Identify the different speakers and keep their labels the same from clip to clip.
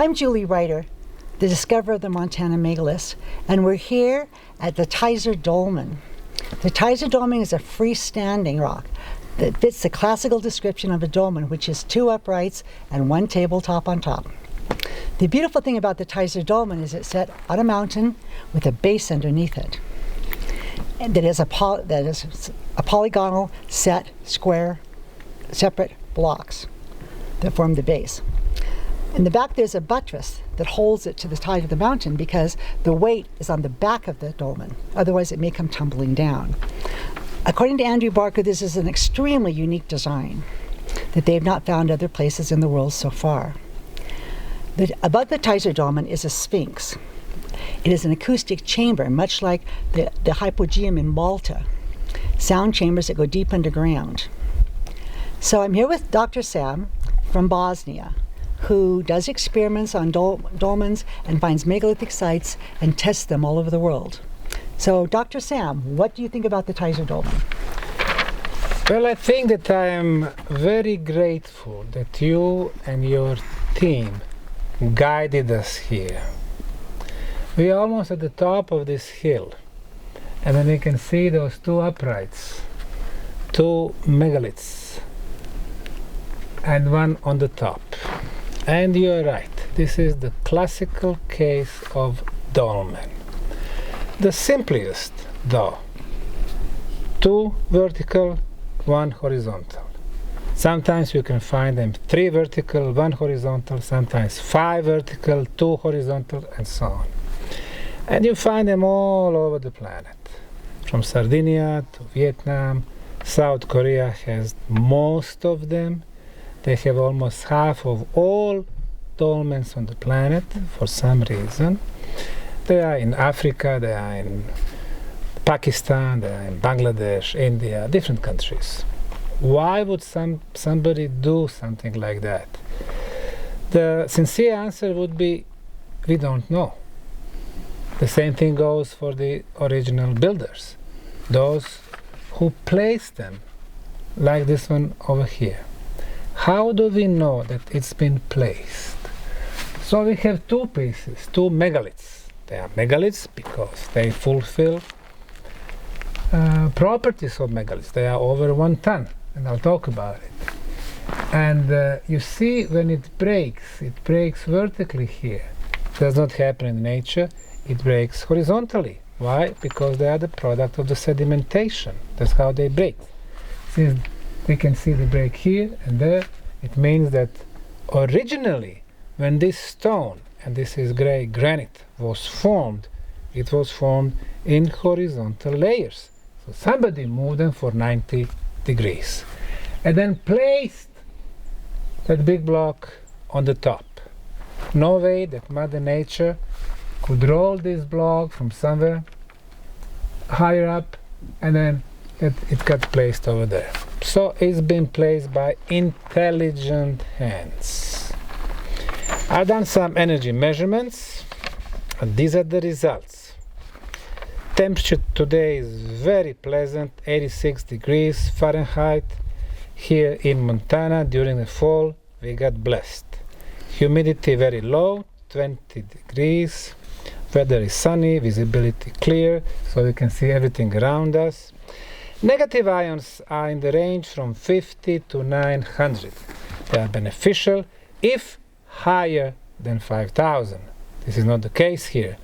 Speaker 1: I'm Julie Ryder, the discoverer of the Montana Megaliths, and we're here at the Tizer Dolmen. The Tizer Dolmen is a freestanding rock that fits the classical description of a dolmen, which is 2 uprights and 1 tabletop on top. The beautiful thing about the Tizer Dolmen is it's set on a mountain with a base underneath it. And that is a polygonal set, square, separate blocks that form the base. In the back there's a buttress that holds it to the side of the mountain because the weight is on the back of the dolmen. Otherwise it may come tumbling down. According to Andrew Barker, this is an extremely unique design that they have not found other places in the world so far. Above the Tizer Dolmen is a sphinx. It is an acoustic chamber, much like the hypogeum in Malta, sound chambers that go deep underground. So I'm here with Dr. Sam from Bosnia, who does experiments on dolmens and finds megalithic sites and tests them all over the world. So, Dr. Sam, what do you think about the Tizer Dolmen?
Speaker 2: Well, I think that I am very grateful that you and your team guided us here. We are almost at the top of this hill, and then you can see those 2 uprights, 2 megaliths, and 1 on the top. And you're right, this is the classical case of dolmen. The simplest, though. 2 vertical, 1 horizontal. Sometimes you can find them 3 vertical, 1 horizontal, sometimes 5 vertical, 2 horizontal, and so on. And you find them all over the planet. From Sardinia to Vietnam, South Korea has most of them. They have almost half of all dolmens on the planet for some reason. They are in Africa, they are in Pakistan, they are in Bangladesh, India, different countries. Why would somebody do something like that? The sincere answer would be, we don't know. The same thing goes for the original builders, those who placed them, like this one over here. How do we know that it's been placed? So we have 2 pieces, 2 megaliths. They are megaliths because they fulfill properties of megaliths. They are over 1 ton, and I'll talk about it. And you see, when it breaks vertically here. It does not happen in nature. It breaks horizontally. Why? Because they are the product of the sedimentation. That's how they break. Since we can see the break here and there, it means that originally, when this stone, and this is gray granite, was formed, it was formed in horizontal layers. So somebody moved them for 90 degrees and then placed that big block on the top. No way that Mother Nature could roll this block from somewhere higher up and then it got placed over there. So it's been placed by intelligent hands. I've done some energy measurements, and these are the results. Temperature today is very pleasant, 86 degrees Fahrenheit. Here in Montana during the fall we got blessed. Humidity very low, 20 degrees. Weather is sunny, visibility clear, so we can see everything around us. Negative ions are in the range from 50 to 900. They are beneficial if higher than 5,000. This is not the case here.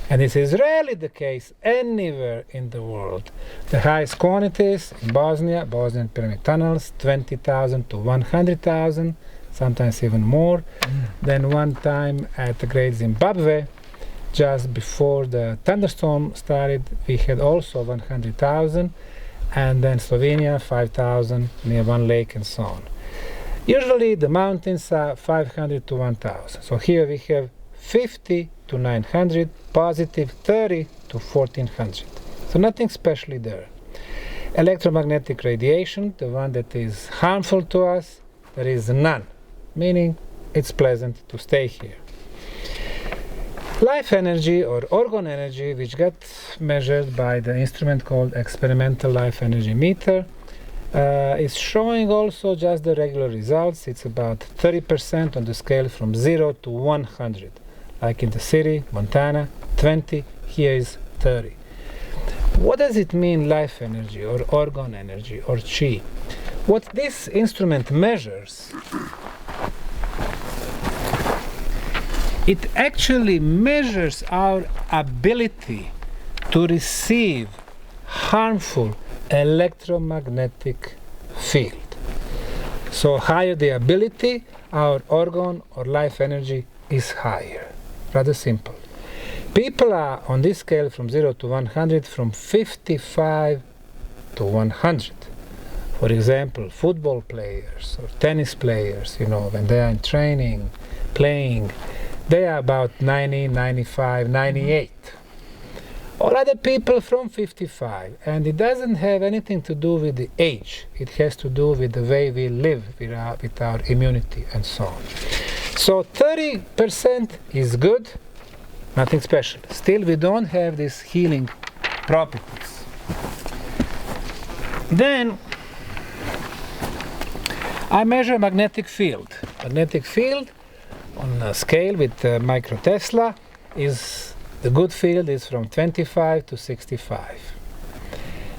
Speaker 2: And this is rarely the case anywhere in the world. The highest quantities in Bosnian pyramid tunnels, 20,000 to 100,000, sometimes even more. Then one time at the Great Zimbabwe, just before the thunderstorm started, we had also 100,000, and then Slovenia 5,000 near one lake and so on. Usually the mountains are 500 to 1,000. So here we have 50 to 900, positive 30 to 1,400. So nothing specially there. Electromagnetic radiation, the one that is harmful to us, there is none, meaning it's pleasant to stay here. Life energy or orgone energy, which got measured by the instrument called experimental life energy meter, is showing also just the regular results. It's about 30% on the scale from 0 to 100. Like in the city, Montana, 20, here is 30. What does it mean, life energy or orgone energy or chi? What this instrument measures, it actually measures our ability to receive harmful electromagnetic field. So higher the ability, our orgone or life energy is higher. Rather simple. People are on this scale from 0 to 100 from 55 to 100. For example, football players or tennis players, when they are in training, playing, they are about 90, 95, 98. Or other people from 55. And it doesn't have anything to do with the age. It has to do with the way we live with our immunity and so on. So 30% is good. Nothing special. Still, we don't have these healing properties. Then, I measure magnetic field. Magnetic field on a scale with microtesla is, the good field is from 25 to 65.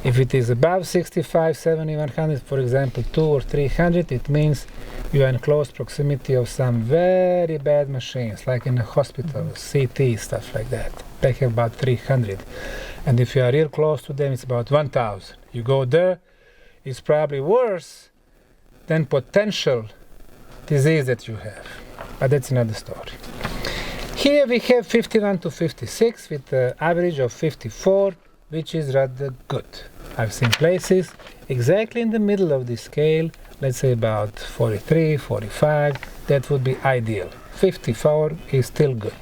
Speaker 2: If it is above 65, 70, 100, for example, 200 or 300, it means you are in close proximity of some very bad machines, like in a hospital, CT, stuff like that. They have about 300. And if you are real close to them, it's about 1,000. You go there, it's probably worse than potential disease that you have. But that's another story. Here we have 51 to 56 with an average of 54, which is rather good. I've seen places exactly in the middle of the scale, let's say about 43, 45, that would be ideal. 54 is still good.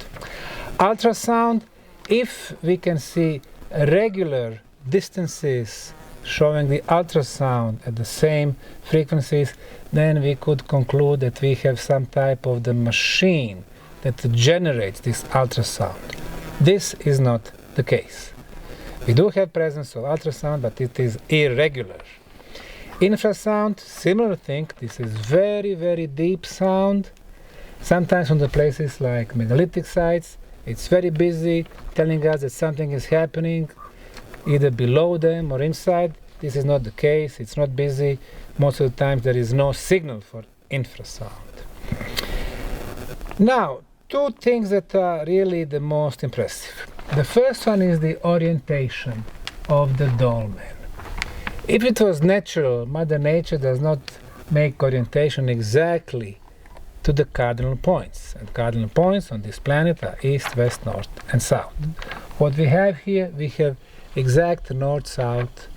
Speaker 2: Ultrasound, if we can see regular distances showing the ultrasound at the same frequencies, then we could conclude that we have some type of the machine that generates this ultrasound. This is not the case. We do have presence of ultrasound, but it is irregular. Infrasound, similar thing. This is very, very deep sound. Sometimes on the places like megalithic sites, it's very busy, telling us that something is happening, either below them or inside. This is not the case. It's not busy. Most of the time there is no signal for infrasound. Now, two things that are really the most impressive. The first one is the orientation of the dolmen. If it was natural, Mother Nature does not make orientation exactly to the cardinal points. And cardinal points on this planet are east, west, north, and south. What we have here, we have exact north-south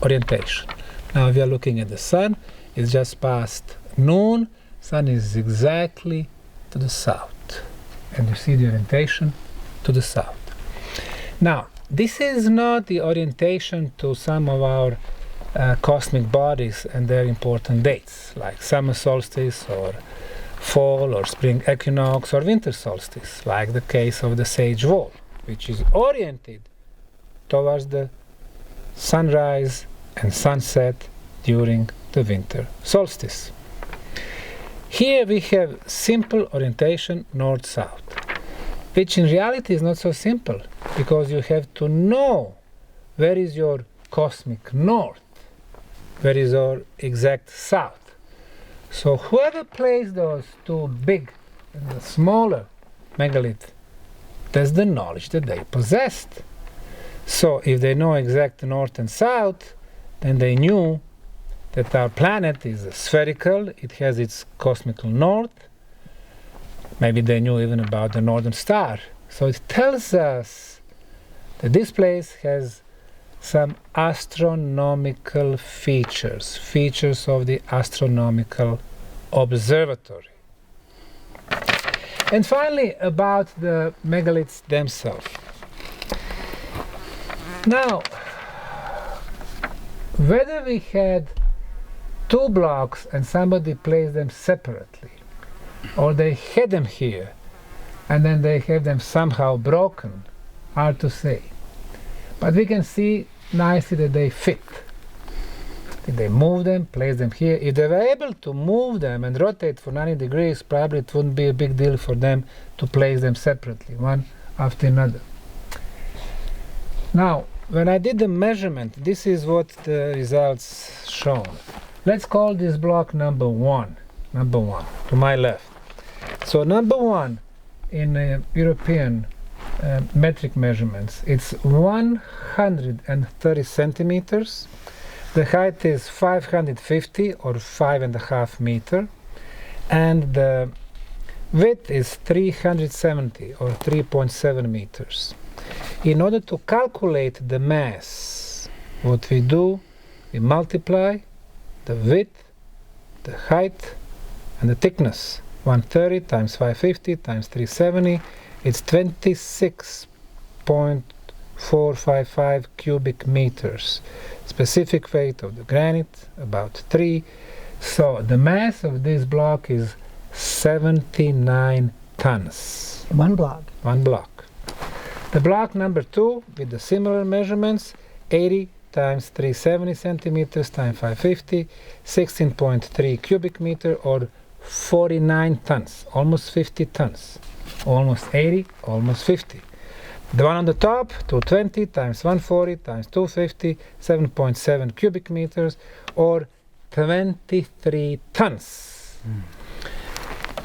Speaker 2: orientation. Now we are looking at the sun. It's just past noon. Sun is exactly to the south. And you see the orientation to the south. Now, this is not the orientation to some of our cosmic bodies and their important dates, like summer solstice or fall or spring equinox or winter solstice, like the case of the Sage Wall, which is oriented towards the sunrise and sunset during the winter solstice. Here we have simple orientation north-south, which in reality is not so simple, because you have to know where is your cosmic north, where is your exact south. So whoever placed those two big and the smaller megalith, that's the knowledge that they possessed. So if they know exact north and south, then they knew that our planet is spherical, it has its cosmical north. Maybe they knew even about the northern star. So it tells us that this place has some astronomical features, features of the astronomical observatory. And finally, about the megaliths themselves. Now, whether we had two blocks and somebody placed them separately, or they had them here and then they have them somehow broken, hard to say. But we can see nicely that they fit. They move them, place them here. If they were able to move them and rotate for 90 degrees, probably it wouldn't be a big deal for them to place them separately, one after another. Now, when I did the measurement, this is what the results shown. Let's call this block number one, to my left. So number one in European metric measurements, it's 130 centimeters. The height is 550 or 5.5 meters, and the width is 370 or 3.7 meters. In order to calculate the mass, what we do, we multiply the width, the height, and the thickness. 130 times 550 times 370, it's 26.455 cubic meters. Specific weight of the granite, about 3. So the mass of this block is 79 tons.
Speaker 1: One block.
Speaker 2: One block. The block number 2, with the similar measurements, 80 times 370 centimeters times 550, 16.3 cubic meter or 49 tons, almost 50 tons. Almost 80, almost 50. The one on the top, 220 times 140 times 250, 7.7 cubic meters or 23 tons.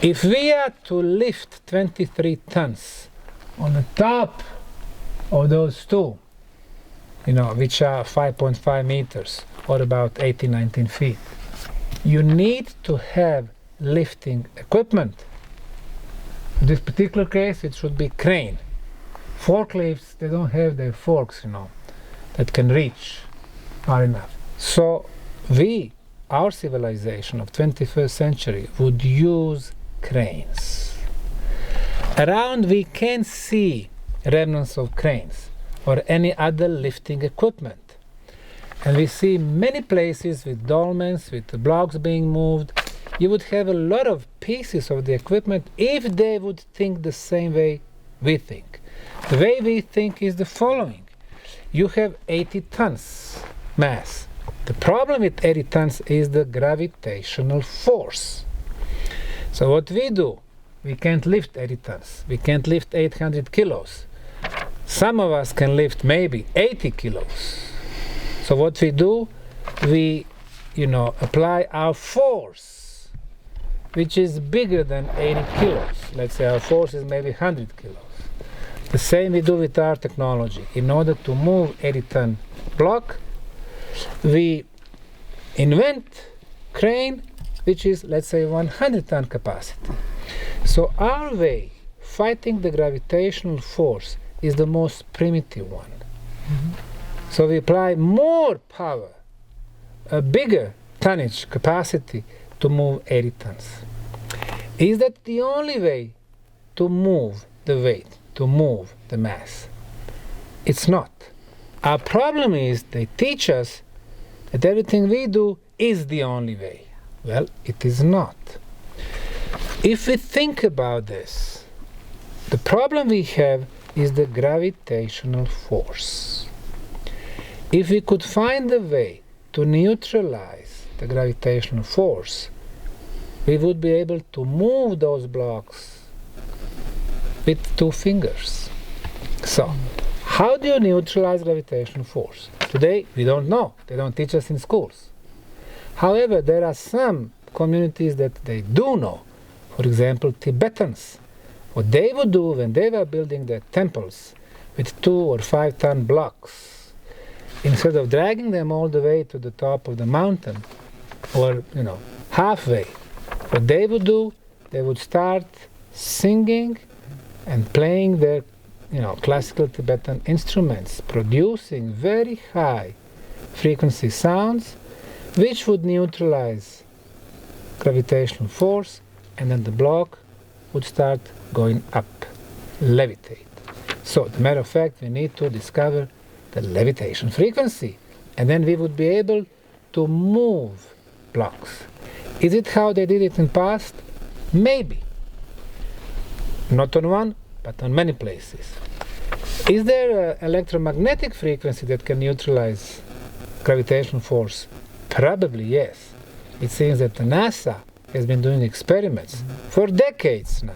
Speaker 2: If we are to lift 23 tons on the top of those two, which are 5.5 meters or about 18-19 feet, you need to have lifting equipment. In this particular case, it should be crane. Forklifts, they don't have their forks, that can reach far enough. So our civilization of 21st century would use cranes. Around we can see remnants of cranes or any other lifting equipment. And we see many places with dolmens, with the blocks being moved. You would have a lot of pieces of the equipment if they would think the same way we think. The way we think is the following. You have 80 tons mass. The problem with 80 tons is the gravitational force. So what we do, we can't lift 80 tons. We can't lift 800 kilos. Some of us can lift maybe 80 kilos. So what we do, we apply our force, which is bigger than 80 kilos. Let's say our force is maybe 100 kilos. The same we do with our technology. In order to move 80-ton block, we invent crane, which is, let's say, 100-ton capacity. So our way, fighting the gravitational force, is the most primitive one. So we apply more power, a bigger tonnage capacity to move 80 tons. Is that the only way to move the weight, to move the mass? It's not. Our problem is they teach us that everything we do is the only way. Well, it is not. If we think about this, the problem we have is the gravitational force. If we could find a way to neutralize the gravitational force, we would be able to move those blocks with 2 fingers. So, how do you neutralize gravitational force? Today, we don't know. They don't teach us in schools. However, there are some communities that they do know. For example, Tibetans. What they would do when they were building their temples with 2 or 5 ton blocks, instead of dragging them all the way to the top of the mountain or halfway, what they would do, they would start singing and playing their classical Tibetan instruments, producing very high frequency sounds which would neutralize gravitational force, and then the block would start going up, levitate. So, as a matter of fact, we need to discover the levitation frequency, and then we would be able to move blocks. Is it how they did it in the past? Maybe. Not on one, but on many places. Is there an electromagnetic frequency that can neutralize gravitational force? Probably yes. It seems that NASA has been doing experiments for decades now.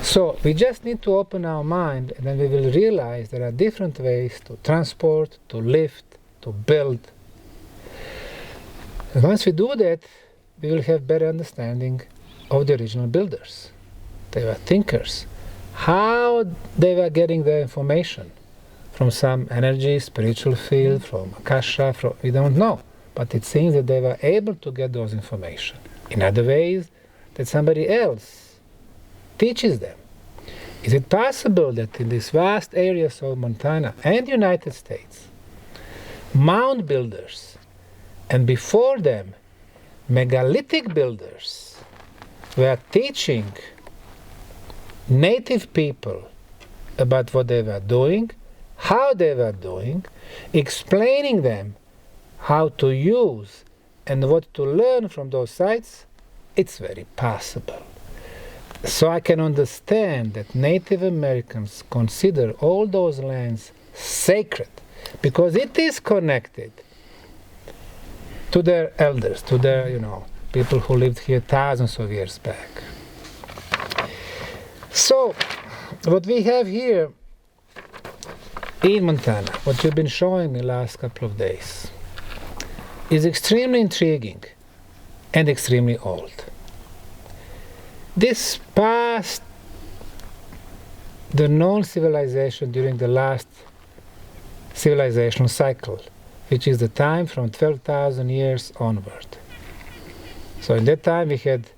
Speaker 2: So we just need to open our mind, and then we will realize there are different ways to transport, to lift, to build. And once we do that, we will have better understanding of the original builders. They were thinkers. How they were getting their information from some energy, spiritual field, from Akasha, we don't know. But it seems that they were able to get those information in other ways that somebody else teaches them. Is it possible that in these vast areas of Montana and United States, mound builders, and before them, megalithic builders were teaching native people about what they were doing, how they were doing, explaining them how to use and what to learn from those sites? It's very possible. So I can understand that Native Americans consider all those lands sacred because it is connected to their elders, to their, people who lived here thousands of years back. So what we have here in Montana, what you've been showing me last couple of days, is extremely intriguing and extremely old. This passed the known civilization during the last civilizational cycle, which is the time from 12,000 years onward. So in that time we had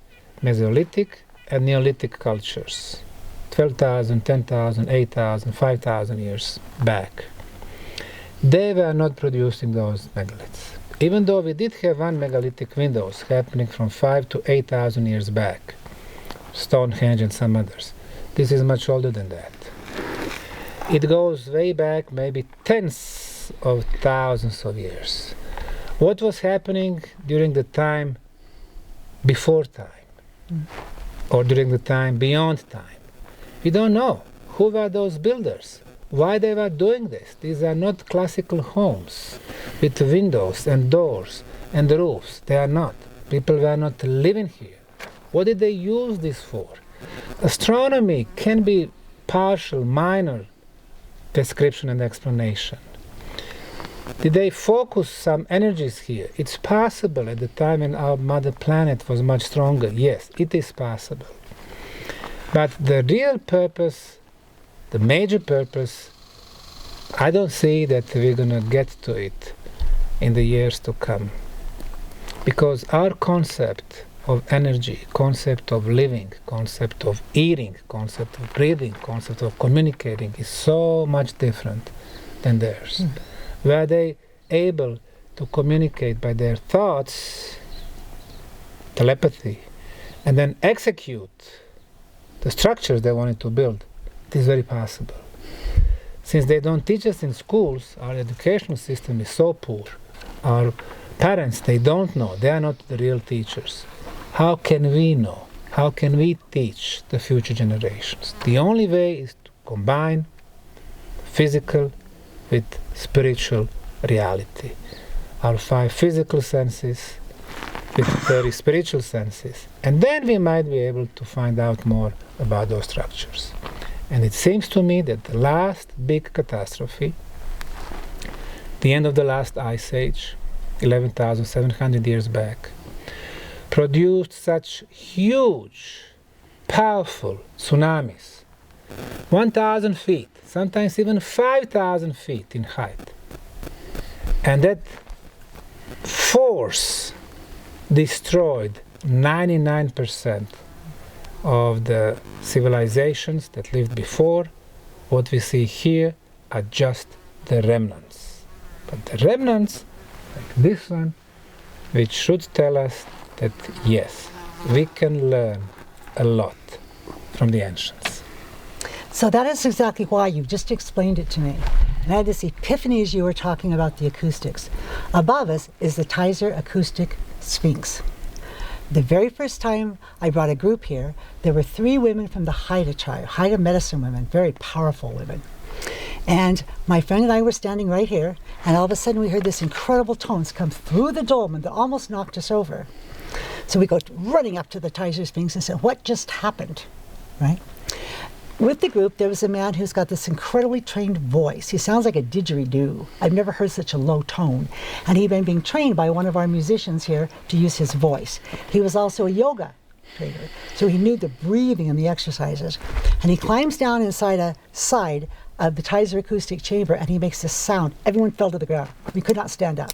Speaker 2: Mesolithic and Neolithic cultures, 12,000, 10,000, 8,000, 5,000 years back. They were not producing those megaliths. Even though we did have one megalithic windows happening from 5 to 8,000 years back, Stonehenge and some others. This is much older than that. It goes way back, maybe tens of thousands of years. What was happening during the time before time, or during the time beyond time? We don't know. Who were those builders? Why they were doing this? These are not classical homes with windows and doors and roofs. They are not. People were not living here. What did they use this for? Astronomy can be partial, minor description and explanation. Did they focus some energies here? It's possible at the time when our mother planet was much stronger. Yes, it is possible. But the real purpose, the major purpose, I don't see that we're going to get to it in the years to come. Because our concept of energy, concept of living, concept of eating, concept of breathing, concept of communicating is so much different than theirs. Were they able to communicate by their thoughts, telepathy, and then execute the structures they wanted to build? It is very possible. Since they don't teach us in schools, our educational system is so poor. Our parents, they don't know. They are not the real teachers. How can we know? How can we teach the future generations? The only way is to combine physical with spiritual reality. Our 5 physical senses with 30 spiritual senses. And then we might be able to find out more about those structures. And it seems to me that the last big catastrophe, the end of the last ice age, 11,700 years back, produced such huge, powerful tsunamis, 1,000 feet, sometimes even 5,000 feet in height. And that force destroyed 99% of the civilizations that lived before. What we see here are just the remnants. But the remnants, like this one, which should tell us that yes, we can learn a lot from the ancients.
Speaker 1: So that is exactly why you just explained it to me. And I had this epiphany as you were talking about the acoustics. Above us is the Tizer acoustic sphinx. The very first time I brought a group here, there were 3 women from the Haida tribe, Haida medicine women, very powerful women. And my friend and I were standing right here, and all of a sudden we heard this incredible tones come through the dolmen that almost knocked us over. So we go running up to the Tizer Sphinx and said, what just happened, right? With the group, there was a man who's got this incredibly trained voice. He sounds like a didgeridoo. I've never heard such a low tone. And he'd been being trained by one of our musicians here to use his voice. He was also a yoga trainer, so he knew the breathing and the exercises. And he climbs down inside a side of the Tizer acoustic chamber, and he makes this sound. Everyone fell to the ground. We could not stand up.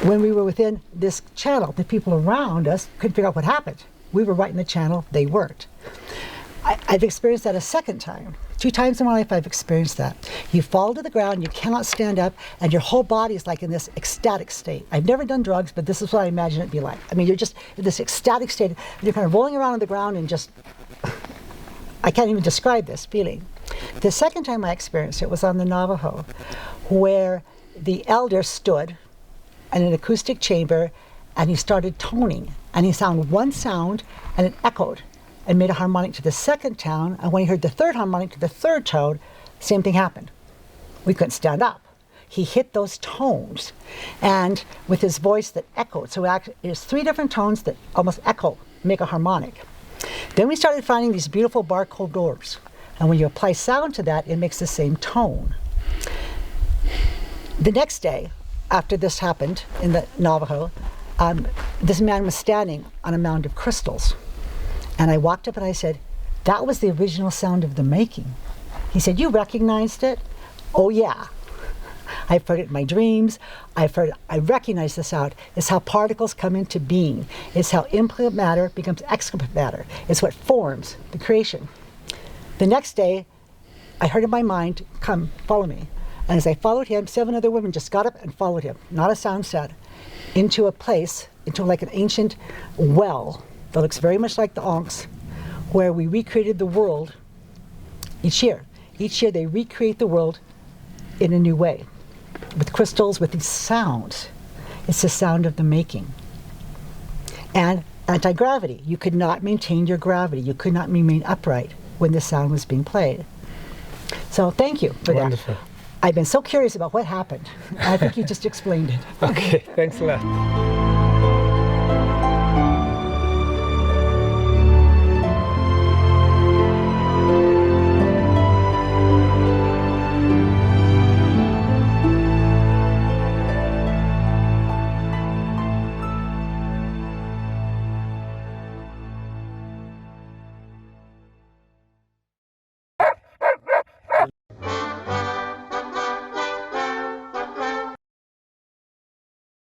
Speaker 1: When we were within this channel, the people around us couldn't figure out what happened. We were right in the channel, they weren't. I've experienced that a second time. 2 times in my life I've experienced that. You fall to the ground, you cannot stand up, and your whole body is like in this ecstatic state. I've never done drugs, but this is what I imagine it'd be like. I mean, you're just in this ecstatic state, and you're kind of rolling around on the ground and just, I can't even describe this feeling. The second time I experienced it was on the Navajo, where the elder stood in an acoustic chamber, and he started toning, and he sounded one sound, and it echoed, and made a harmonic to the second tone, and when he heard the third harmonic to the third tone, same thing happened. We couldn't stand up. He hit those tones, and with his voice that echoed, so there's 3 different tones that almost echo, make a harmonic. Then we started finding these beautiful barcode doors, and when you apply sound to that, it makes the same tone. The next day, after this happened in the Navajo, this man was standing on a mound of crystals. And I walked up and I said, that was the original sound of the making. He said, you recognized it? Oh yeah. I've heard it in my dreams. I recognize the sound. It's how particles come into being. It's how implant matter becomes excrement matter. It's what forms the creation. The next day, I heard in my mind, come, follow me. And as I followed him, 7 other women just got up and followed him, not a sound set, into a place, into like an ancient well that looks very much like the Ankhs, where we recreated the world each year. Each year they recreate the world in a new way, with crystals, with these sounds. It's the sound of the making. And anti-gravity. You could not maintain your gravity. You could not remain upright when the sound was being played. So thank you for
Speaker 2: Wonderful.
Speaker 1: that. I've been so curious about what happened. I think you just explained it.
Speaker 2: Okay, thanks a lot.